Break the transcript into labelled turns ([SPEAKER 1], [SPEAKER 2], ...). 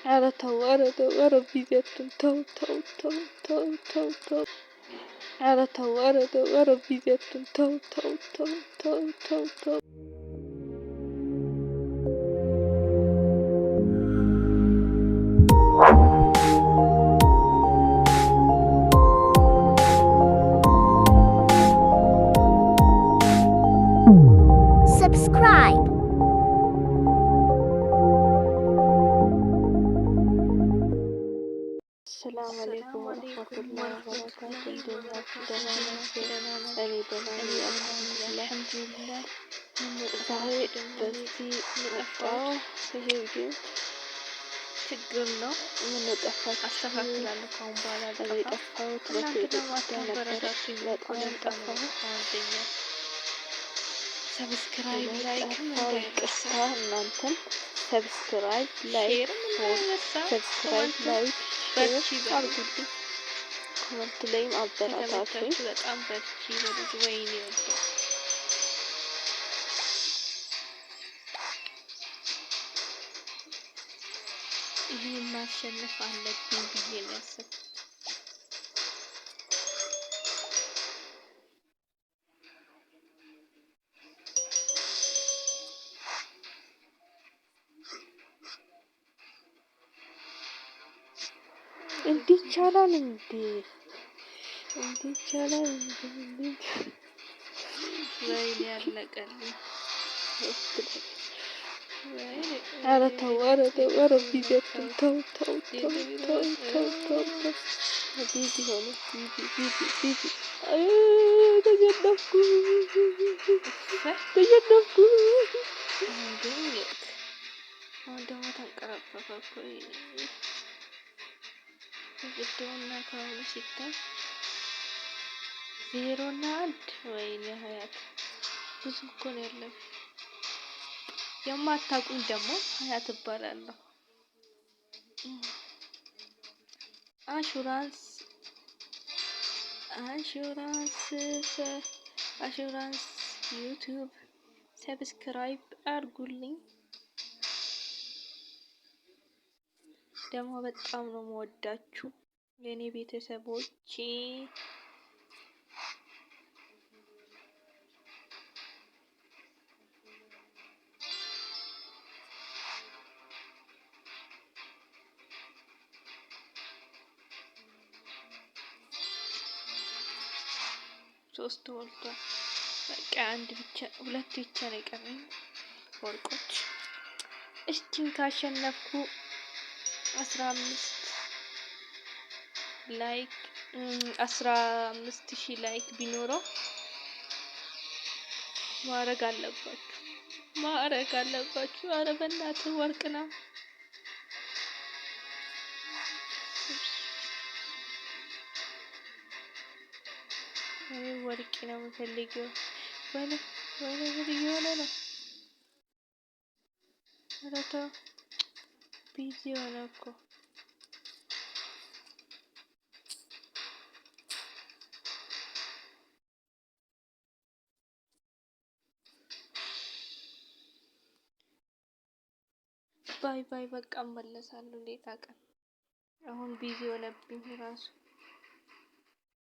[SPEAKER 1] ኧረ ተው ኧረ ተው ኧረ ቢዚያቱን ተው ተው ተው ተው ተው ተው ኧረ ተው ኧረ ተው ኧረ ቢዚያቱን ተው ተው ተው ተው ተው ተው
[SPEAKER 2] subscribe.
[SPEAKER 1] السلام عليكم ورحمة الله وبركاته. الحمد لله. ዛሬ በዚህ መጣው ቪዲዮ ችግር ነው። ምን ጠፋች? አስተካክላለሁ ካሁን በኋላ ጠፋሁት። በጣም ጠፋሁት። ሰብስክራይብ ላይክ እንዳይረሳ። እናንተም ሰብስክራይብ ላይክ ሰብስክራይብ ላይክ አድርጉልኝ። ኮመንት ላይም አበረታቱኝ። በጣም በርቺ በልጅ ወይኔ ወጣ ይሄን ማሸነፍ አለብኝ ብዬ ነው ያሰብኩት። እንዲህ ይቻላል እንዴ? እንዲህ ይቻላል እንዴ? ወይኔ ያለቀልኝ። ኧረ ተው ኧረ ተው ኧረ ቢዚያቱን ተው ተው ተው ተው ተው ተው ተው ቢዚ ሆነ ቢዚ ተሸነፍኩ ተሸነፍኩ። አሁን ደግሞ ተንቀረፈፈ እኮ ግድውና ከአሁኑ ሲታይ 0-1 ወይኔ ሀያት ብዙ እኮ ነው ያለው። የማታውቁኝ ደግሞ ሀያት እባላለሁ። አሹራንስ ዩቲዩብ ሰብስክራይብ አድርጉልኝ። ደግሞ በጣም ነው የምወዳችሁ የኔ ቤተሰቦቼ። ሶስት ወልቷል። በቃ ሁለት ብቻ ነው የቀረኝ ወርቆች። እስቲን ካሸነፍኩ 15,000 ላይክ ቢኖረው ማረግ አለባችሁ። ኧረ በእናትህ ወርቅ ነው። ወርቅ ነው የምፈልገው። ወይኔ ምን እየሆነ ነው? ኧረ ተው ቢዚ ሆነ እኮ። ባይ በቃ እመለሳለሁ ሌላ ቀን። አሁን ቢዚ ሆነብኝ ራሱ።